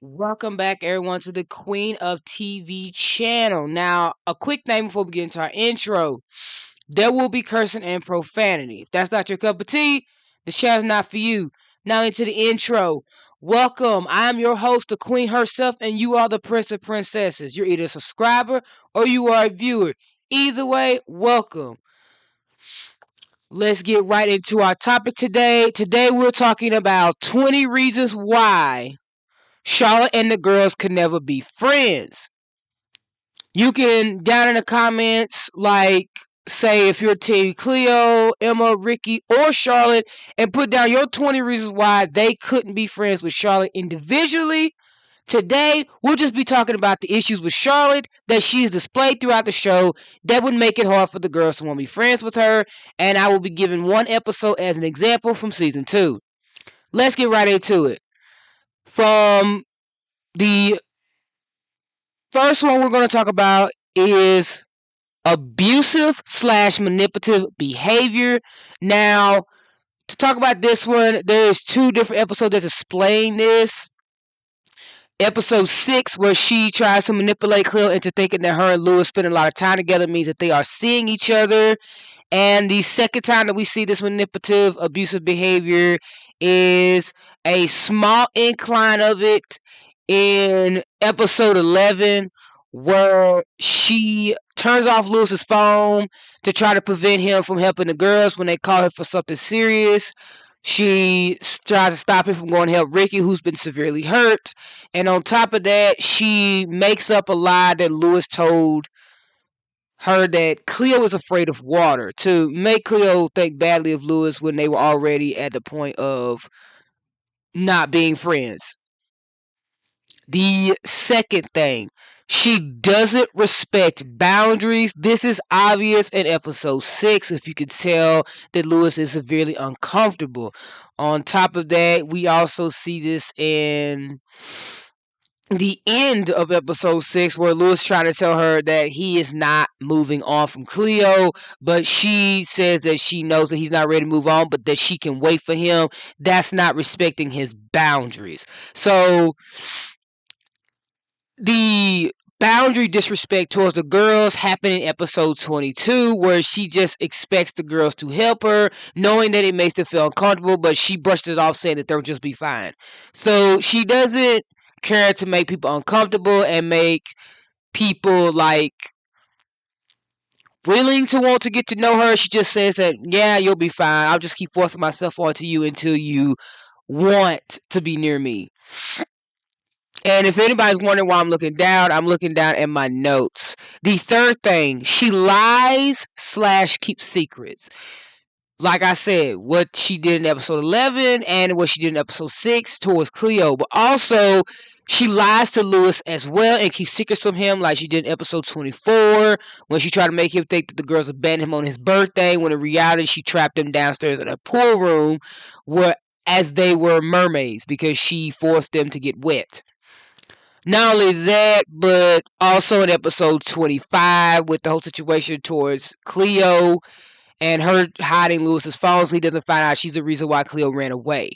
Welcome back, everyone, to the Queen of TV channel. Now, a quick thing before we get into our intro. There will be cursing and profanity. If that's not your cup of tea, the channel's not for you. Now, into the intro. Welcome. I am your host, the Queen herself, and you are the Prince of Princesses. You're either a subscriber or you are a viewer. Either way, welcome. Let's get right into our topic today. Today, we're talking about 20 reasons why Charlotte and the girls could never be friends. You can down in the comments, say if you're team Cleo, Emma, Rikki, or Charlotte, and put down your 20 reasons why they couldn't be friends with Charlotte individually. Today, we'll just be talking about the issues with Charlotte that she's displayed throughout the show that would make it hard for the girls to want to be friends with her, and I will be giving one episode as an example from season 2. Let's get right into it. From the first one we're going to talk about is abusive / manipulative behavior. Now, to talk about this one, there's 2 different episodes that explain this. Episode 6, where she tries to manipulate Cleo into thinking that her and Louis spending a lot of time together means that they are seeing each other. And the second time that we see this manipulative, abusive behavior is a small incline of it in episode 11, where she turns off Louis's phone to try to prevent him from helping the girls when they call her for something serious. She tries to stop him from going to help Rikki, who's been severely hurt. And on top of that, she makes up a lie that Louis told her that Cleo is afraid of water to make Cleo think badly of Louis when they were already at the point of not being friends. The second thing, she doesn't respect boundaries. This is obvious in episode 6, if you could tell that Louis is severely uncomfortable. On top of that, we also see this in the end of episode 6, where Louis trying to tell her that he is not moving on from Cleo, but she says that she knows that he's not ready to move on, but that she can wait for him. That's not respecting his boundaries. So the boundary disrespect towards the girls happened in episode 22, where she just expects the girls to help her, knowing that it makes them feel uncomfortable, but she brushed it off saying that they'll just be fine. So she doesn't care to make people uncomfortable and make people willing to want to get to know her. She just says that, yeah, you'll be fine. I'll just keep forcing myself onto you until you want to be near me. And if anybody's wondering why I'm looking down at my notes. The third thing, she lies / keeps secrets. Like I said, what she did in episode 11 and what she did in episode 6 towards Cleo. But also, she lies to Louis as well and keeps secrets from him, like she did in episode 24, when she tried to make him think that the girls abandoned him on his birthday, when in reality she trapped him downstairs in a pool room as they were mermaids because she forced them to get wet. Not only that, but also in episode 25 with the whole situation towards Cleo and her hiding Louis's phone so he doesn't find out she's the reason why Cleo ran away.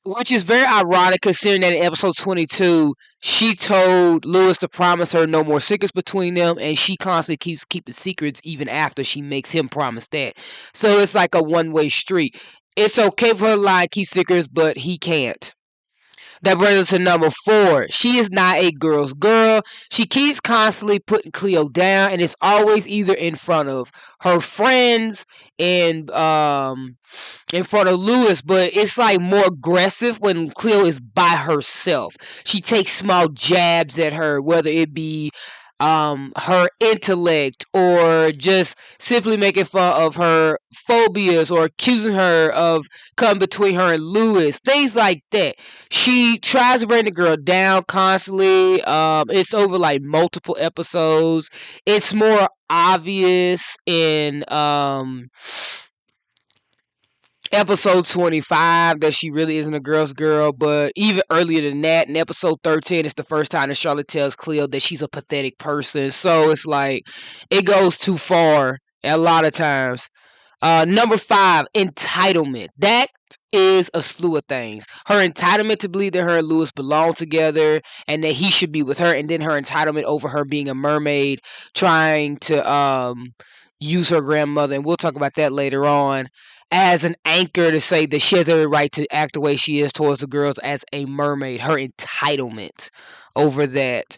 Which is very ironic considering that in episode 22, she told Louis to promise her no more secrets between them, and she constantly keeps keeping secrets even after she makes him promise that. So it's like a one-way street. It's okay for her to lie and keep secrets, but he can't. That brings us to number 4. She is not a girl's girl. She keeps constantly putting Cleo down, and it's always either in front of her friends and in front of Louis, but it's like more aggressive when Cleo is by herself. She takes small jabs at her, whether it be her intellect or just simply making fun of her phobias or accusing her of coming between her and Louis, things like that. She tries to bring the girl down constantly. It's over like multiple episodes. It's more obvious in episode 25 that she really isn't a girl's girl, but even earlier than that, in episode 13, it's the first time that Charlotte tells Cleo that she's a pathetic person. So it's like it goes too far a lot of times. Number five, entitlement. That is a slew of things. Her entitlement to believe that her and Lewis belong together and that he should be with her, and then her entitlement over her being a mermaid, trying to use her grandmother, and we'll talk about that later on, as an anchor to say that she has every right to act the way she is towards the girls as a mermaid. Her entitlement over that.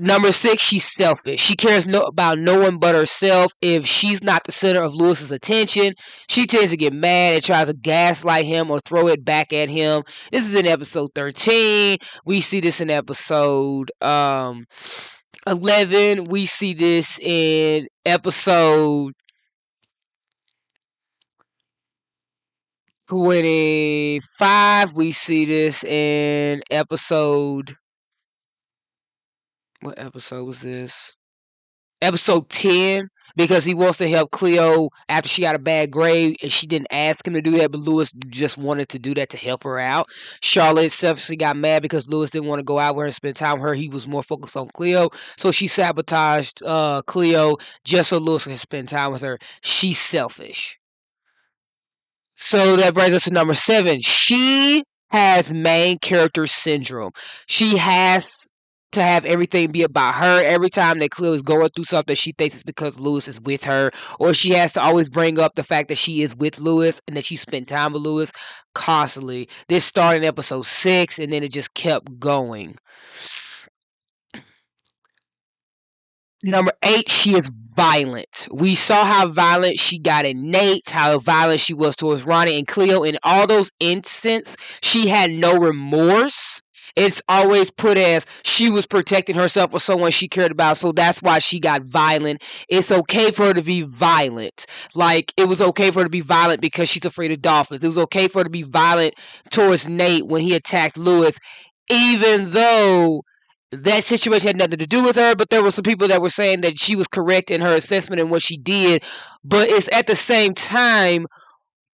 Number six, she's selfish. She cares about no one but herself. If she's not the center of Lewis's attention, she tends to get mad and tries to gaslight him or throw it back at him. This is in episode 13. We see this in episode 11. We see this in episode 25. We see this in episode. What episode was this? Episode 10, because he wants to help Cleo after she got a bad grade and she didn't ask him to do that, but Lewis just wanted to do that to help her out. Charlotte selfishly got mad because Lewis didn't want to go out with her and spend time with her. He was more focused on Cleo, so she sabotaged Cleo just so Lewis can spend time with her. She's selfish. So that brings us to number seven. She has main character syndrome. She has to have everything be about her. Every time that Cleo is going through something, she thinks it's because Lewis is with her, or she has to always bring up the fact that she is with Lewis and that she spent time with Lewis constantly. This started in episode 6, and then it just kept going. Number 8, she is violent. We saw how violent she got in Nate, how violent she was towards Ronnie and Cleo. In all those instances, she had no remorse. It's always put as she was protecting herself or someone she cared about, so that's why she got violent. It's okay for her to be violent. Like, it was okay for her to be violent because she's afraid of dolphins. It was okay for her to be violent towards Nate when he attacked Lewis, even though that situation had nothing to do with her, but there were some people that were saying that she was correct in her assessment and what she did. But it's at the same time,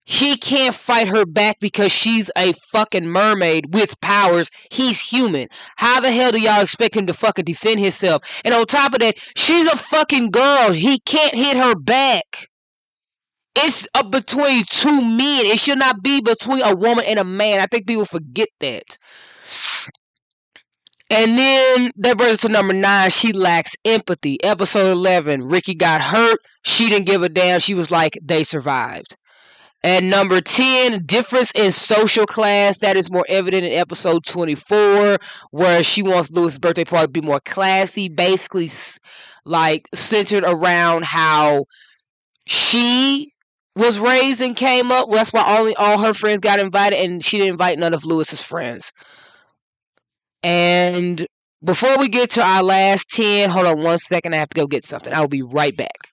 he can't fight her back because she's a fucking mermaid with powers. He's human. How the hell do y'all expect him to fucking defend himself? And on top of that, she's a fucking girl. He can't hit her back. It's between two men. It should not be between a woman and a man. I think people forget that. And then that brings us to number 9. She lacks empathy. Episode 11. Rikki got hurt. She didn't give a damn. She was like, they survived. And number 10, difference in social class. That is more evident in episode 24, where she wants Lewis' birthday party to be more classy. Basically, like, centered around how she was raised and came up. Well, that's why only all her friends got invited, and she didn't invite none of Lewis's friends. And before we get to our last 10, hold on one second. I have to go get something. I will be right back.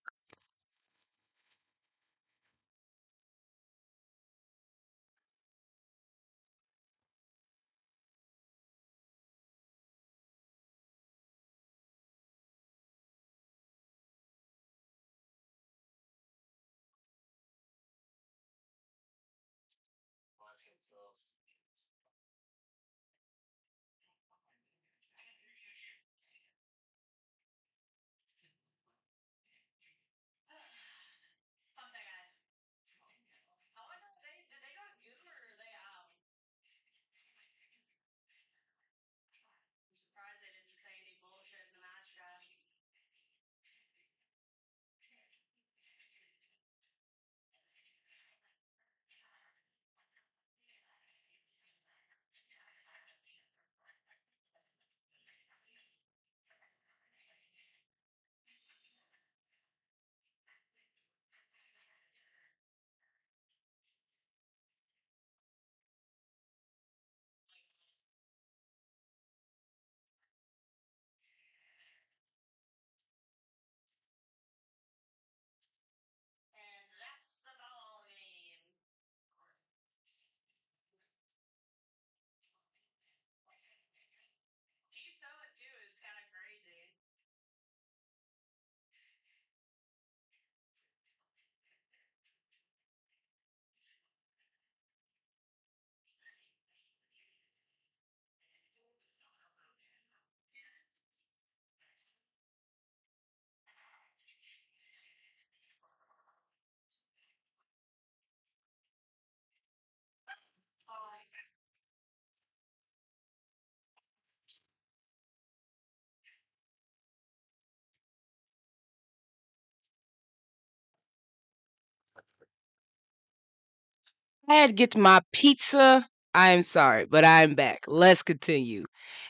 I had to get to my pizza. I am sorry, but I'm back. Let's continue.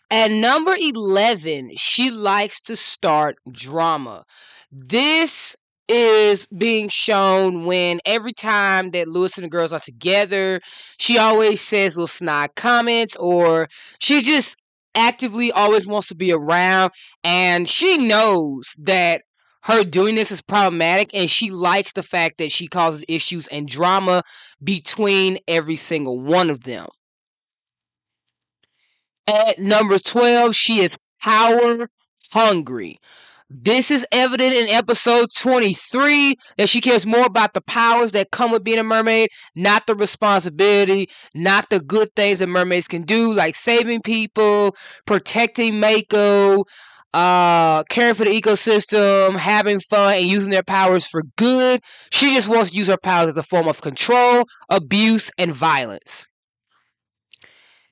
At number 11, she likes to start drama. This is being shown when every time that Lewis and the girls are together, she always says little snide comments, or she just actively always wants to be around, and she knows that her doing this is problematic, and she likes the fact that she causes issues and drama between every single one of them. At number 12, she is power hungry. This is evident in episode 23 that she cares more about the powers that come with being a mermaid, not the responsibility, not the good things that mermaids can do, like saving people, protecting Mako, caring for the ecosystem, having fun, and using their powers for good. She just wants to use her powers as a form of control, abuse, and violence.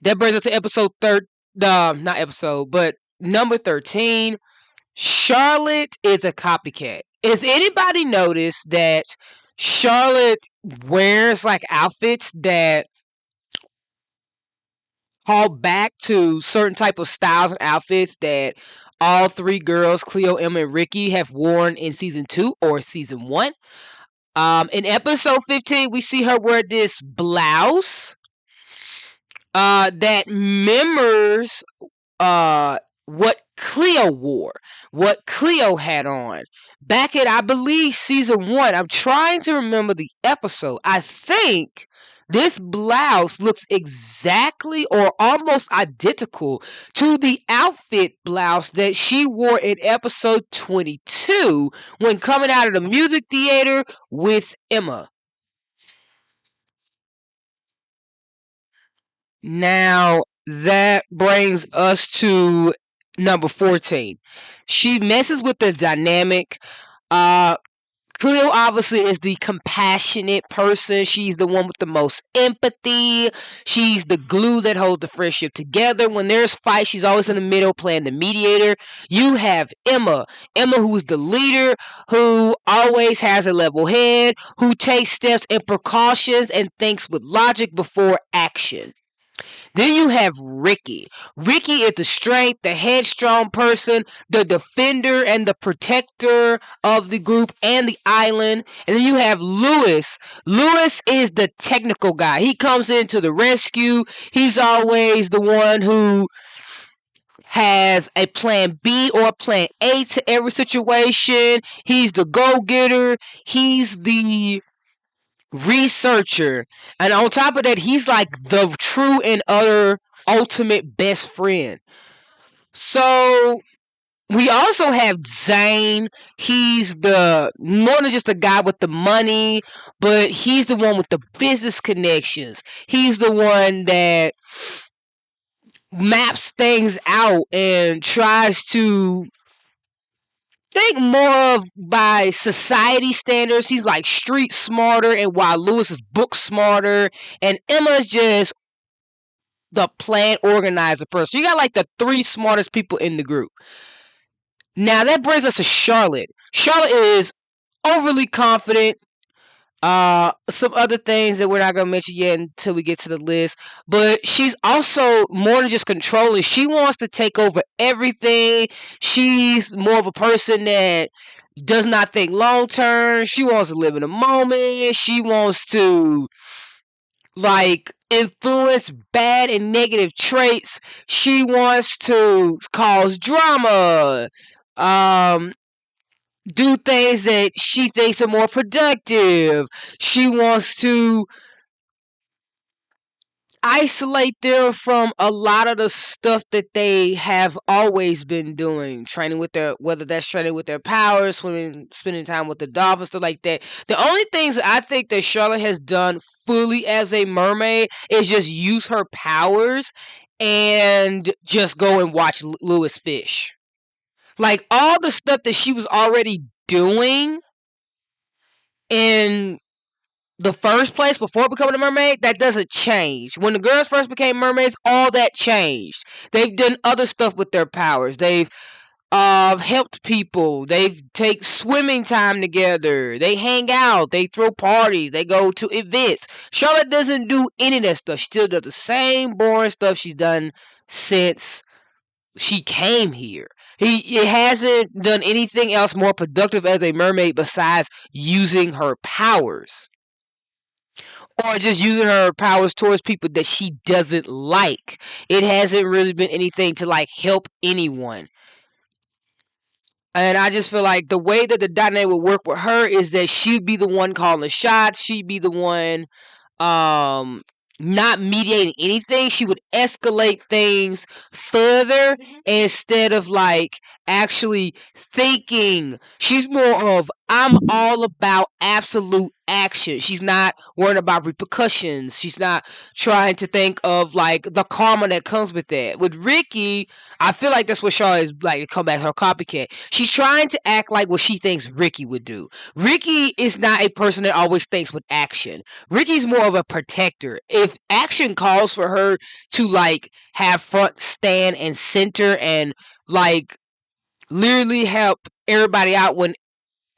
That brings us to episode not episode, but number 13. Charlotte is a copycat. Has anybody noticed that Charlotte wears like outfits that call back to certain type of styles and outfits that all three girls, Cleo, Emma, and Rikki, have worn in season 2 or season 1? In episode 15, we see her wear this blouse that mirrors what Cleo wore, what Cleo had on. Back in, I believe, season 1, I'm trying to remember the episode. I think this blouse looks exactly or almost identical to the outfit blouse that she wore in episode 22 when coming out of the music theater with Emma. Now, that brings us to number 14. She messes with the dynamic. Uh, Cleo obviously is the compassionate person. She's the one with the most empathy. She's the glue that holds the friendship together. When there's fights, she's always in the middle playing the mediator. You have Emma. Emma, who's the leader, who always has a level head, who takes steps and precautions and thinks with logic before action. Then you have Rikki. Rikki is the strength, the headstrong person, the defender and the protector of the group and the island. And then you have Lewis. Lewis is the technical guy. He comes into the rescue. He's always the one who has a plan B or plan A to every situation. He's the go-getter. He's the researcher, and on top of that, he's like the true and utter ultimate best friend. So we also have Zane. He's the more than just a guy with the money, but he's the one with the business connections. He's the one that maps things out and tries to think more of by society standards. He's like street smarter, and while Lewis is book smarter, and Emma's just the plan organizer person. You got like the three smartest people in the group. Now that brings us to Charlotte. Charlotte is overly confident. Some other things that we're not gonna mention yet until we get to the list, but she's also more than just controlling. She wants to take over everything. She's more of a person that does not think long term. She wants to live in the moment. She wants to like influence bad and negative traits. She wants to cause drama. Um, do things that she thinks are more productive. She wants to isolate them from a lot of the stuff that they have always been doing, training with their, whether that's training with their powers, swimming, spending time with the dolphins, stuff like that. The only things I think that Charlotte has done fully as a mermaid is just use her powers and just go and watch Lewis fish. Like all the stuff that she was already doing in the first place before becoming a mermaid, that doesn't change. When the girls first became mermaids, all that changed. They've done other stuff with their powers. They've helped people. They take swimming time together. They hang out. They throw parties. They go to events. Charlotte doesn't do any of that stuff. She still does the same boring stuff she's done since she came here. It hasn't done anything else more productive as a mermaid besides using her powers. Or just using her powers towards people that she doesn't like. It hasn't really been anything to like help anyone. And I just feel like the way that the dynamic would work with her is that she'd be the one calling the shots. She'd be the one um not mediating anything. She would escalate things further instead of like actually thinking. She's more of I'm all about absolute action. She's not worrying about repercussions. She's not trying to think of like the karma that comes with that. With Rikki, I feel like that's what Charlotte is like to come back her copycat. She's trying to act like what she thinks Rikki would do. Rikki is not a person that always thinks with action. Rikki's more of a protector. If action calls for her to like have front stand and center and like literally help everybody out when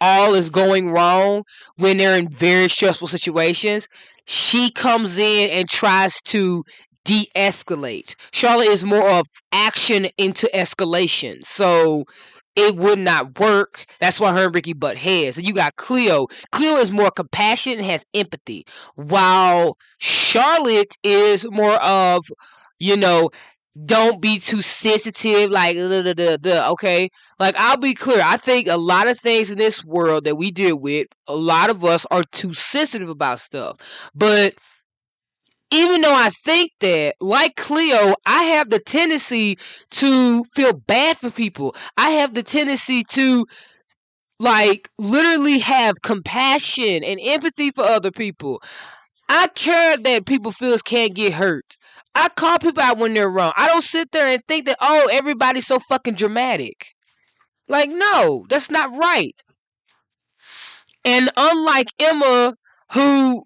all is going wrong, when they're in very stressful situations, she comes in and tries to de-escalate. Charlotte is more of action into escalation. So it would not work. That's why her and Rikki butt heads. And you got Cleo. Cleo is more compassionate and has empathy, while Charlotte is more of, you know, don't be too sensitive, like okay. Like I'll be clear, I think a lot of things in this world that we deal with, a lot of us are too sensitive about stuff. But even though I think that, like Cleo, I have the tendency to feel bad for people. I have the tendency to like literally have compassion and empathy for other people. I care that people feels can't get hurt. I call people out when they're wrong. I don't sit there and think that, oh, everybody's so fucking dramatic. Like, no, that's not right. And unlike Emma, who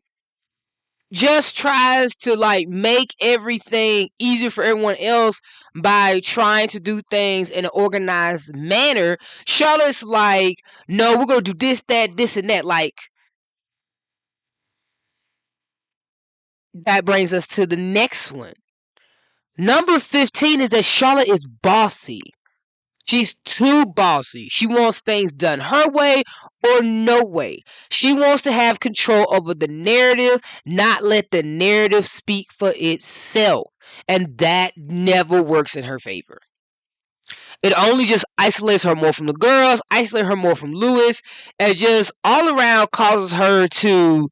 just tries to like make everything easier for everyone else by trying to do things in an organized manner, Charlotte's like, no, we're gonna do this, that, this, and that. Like, that brings us to the next one. Number 15 is that Charlotte is bossy. She's too bossy. She wants things done her way or no way. She wants to have control over the narrative, not let the narrative speak for itself. And that never works in her favor. It only just isolates her more from the girls, isolates her more from Lewis, and just all around causes her to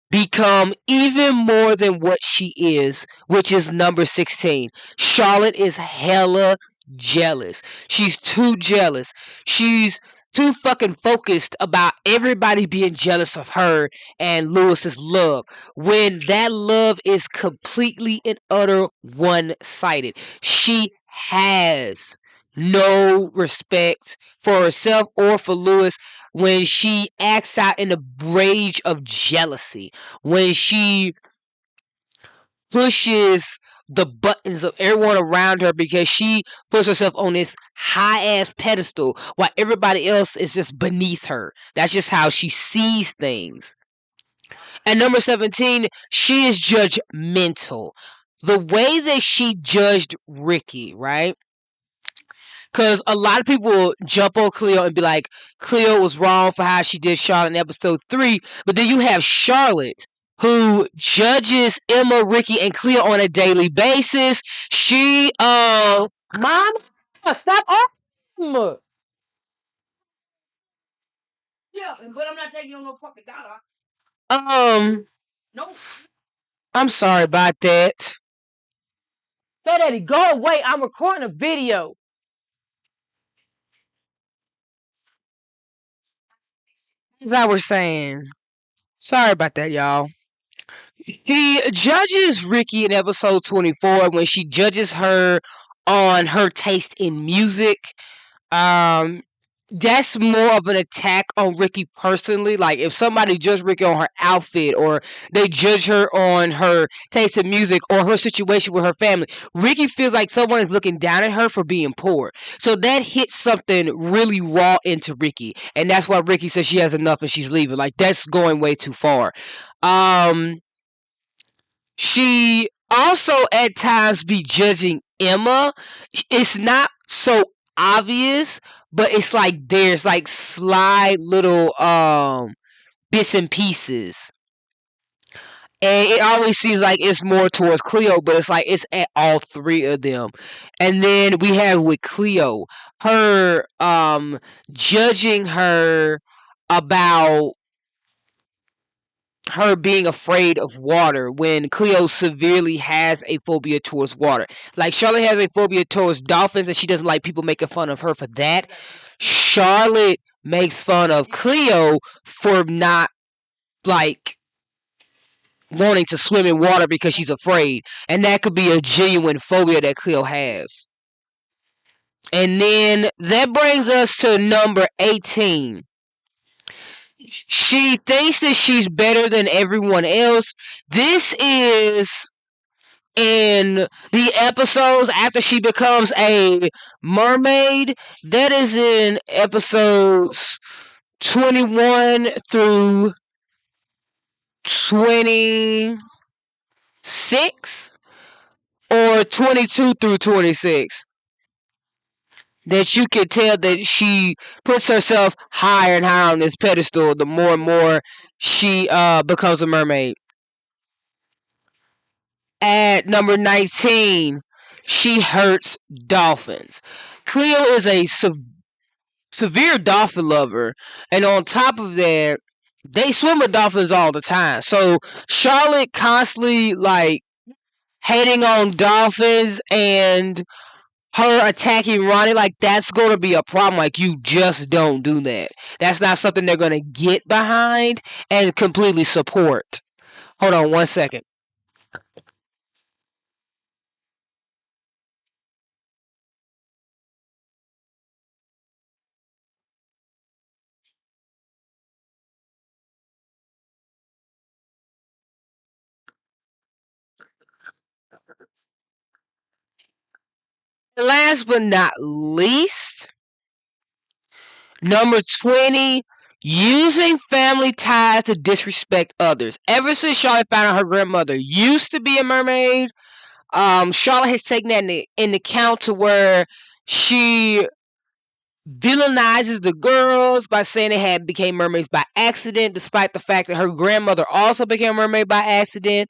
become even more than what she is, which is number 16. Charlotte is hella jealous. She's too jealous. She's too fucking focused about everybody being jealous of her and Lewis's love, when that love is completely and utter one-sided. She has no respect for herself or for Lewis when she acts out in a rage of jealousy, when she pushes the buttons of everyone around her because she puts herself on this high ass pedestal while everybody else is just beneath her. That's just how she sees things. And number 17, she is judgmental. The way that she judged Rikki, right? Because a lot of people will jump on Cleo and be like, Cleo was wrong for how she did Charlotte in episode 3. But then you have Charlotte, who judges Emma, Rikki, and Cleo on a daily basis. She, Mom, stop on. Yeah, but I'm not taking on no fucking dollar. No. I'm sorry about that. Fat Eddie, go away. I'm recording a video. As I was saying, sorry about that, y'all. He judges Rikki in episode 24 when she judges her on her taste in music. Um, that's more of an attack on Rikki personally. Like if somebody judged Rikki on her outfit, or they judge her on her taste in music, or her situation with her family, Rikki feels like someone is looking down at her for being poor. So that hits something really raw into Rikki, and that's why Rikki says she has enough and she's leaving. Like that's going way too far. Um, she also at times be judging Emma. It's not so obvious, but it's like there's like sly little bits and pieces. And it always seems like it's more towards Cleo, but it's like it's at all three of them. And then we have with Cleo, her judging her about her being afraid of water when Cleo severely has a phobia towards water. Like Charlotte has a phobia towards dolphins and she doesn't like people making fun of her for that. Charlotte makes fun of Cleo for not like wanting to swim in water because she's afraid. And that could be a genuine phobia that Cleo has. And then that brings us to number 18. She thinks that she's better than everyone else. This is in the episodes after she becomes a mermaid. That is in episodes 21 through 26 or 22 through 26. That you can tell that she puts herself higher and higher on this pedestal the more and more she becomes a mermaid. At number 19, she hurts dolphins. Cleo is a severe dolphin lover, and on top of that, they swim with dolphins all the time. So Charlotte constantly like hating on dolphins and her attacking Ronnie, like that's going to be a problem. Like you just don't do that. That's not something they're going to get behind and completely support. Hold on one second. Last but not least, number 20, using family ties to disrespect others. Ever since Charlotte found out her grandmother used to be a mermaid, Charlotte has taken that in account to where she villainizes the girls by saying they had became mermaids by accident, despite the fact that her grandmother also became a mermaid by accident.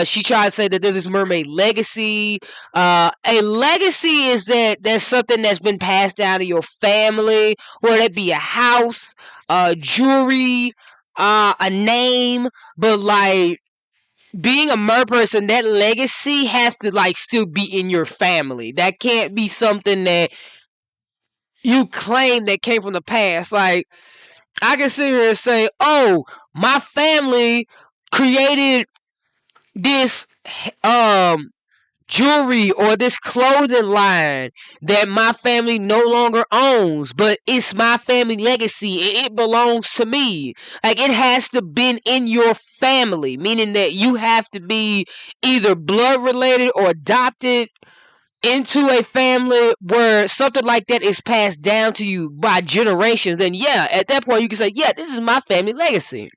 She tried to say that there's this mermaid legacy. A legacy is that's something that's been passed down to your family, whether it be a house, jewelry, a name, but like being a mer person, that legacy has to like still be in your family. That can't be something that you claim that came from the past. Like I can sit here and say, "Oh, my family created this um jewelry or this clothing line that my family no longer owns, but it's my family legacy. It belongs to me." Like it has to been in your family, meaning that you have to be either blood related or adopted into a family where something like that is passed down to you by generations, then yeah, at that point you can say, yeah, this is my family legacy.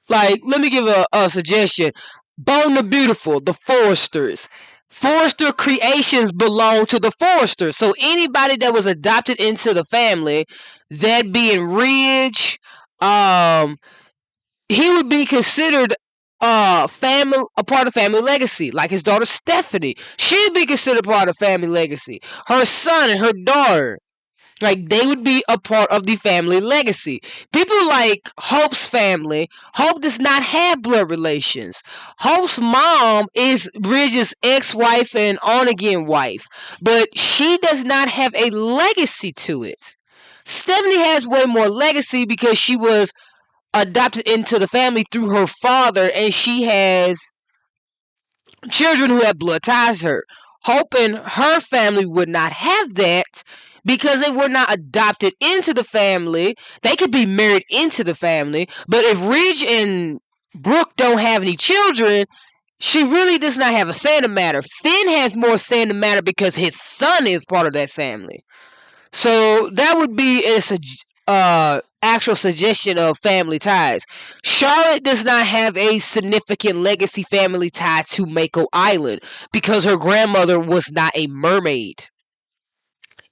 Like, let me give a suggestion. Bone the Beautiful, the Foresters. Forester creations belong to the Foresters. So anybody that was adopted into the family, that being Ridge, um, he would be considered a part of family legacy. Like his daughter Stephanie, she'd be considered part of family legacy. Her son and her daughter, like they would be a part of the family legacy. People like Hope's family. Hope does not have blood relations. Hope's mom is Bridget's ex-wife and on again wife, but she does not have a legacy to it. Stephanie has way more legacy because she was adopted into the family through her father, and she has children who have blood ties to her. Hope and her family would not have that because they were not adopted into the family. They could be married into the family, but if Ridge and Brooke don't have any children, she really does not have a say in the matter. Finn has more say in the matter because his son is part of that family. So that would be actual suggestion of family ties. Charlotte does not have a significant legacy family tie to Mako Island because her grandmother was not a mermaid.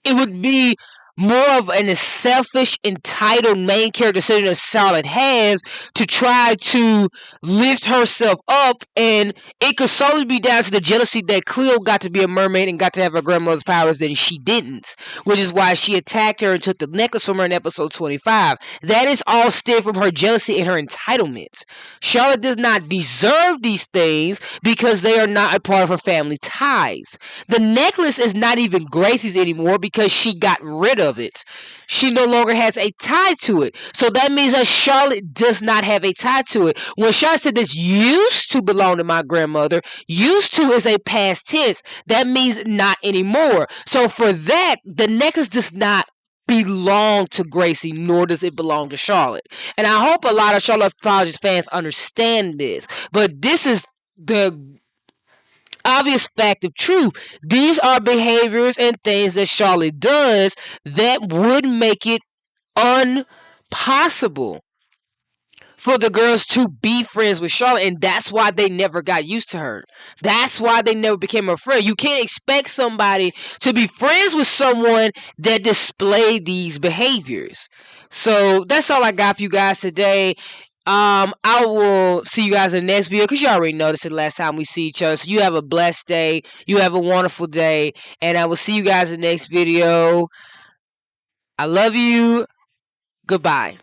It would be more of a selfish, entitled main character decision that Charlotte has to try to lift herself up, and it could solely be down to the jealousy that Cleo got to be a mermaid and got to have her grandmother's powers and she didn't, which is why she attacked her and took the necklace from her in episode 25. That is all stemmed from her jealousy and her entitlement. Charlotte does not deserve these things because they are not a part of her family ties. The necklace is not even Gracie's anymore because she got rid of it. She no longer has a tie to it. So that means that Charlotte does not have a tie to it. When Charlotte said this used to belong to my grandmother, used to is a past tense. That means not anymore. So for that, the necklace does not belong to Gracie, nor does it belong to Charlotte. And I hope a lot of Charlotte Apologist fans understand this. But this is the obvious fact of truth. These are behaviors and things that Charlotte does that would make it impossible for the girls to be friends with Charlotte, and that's why they never got used to her. That's why they never became a friend. You can't expect somebody to be friends with someone that display these behaviors. So that's all I got for you guys today. I will see you guys in the next video because you already noticed it last time we see each other. So you have a blessed day. You have a wonderful day. And I will see you guys in the next video. I love you. Goodbye.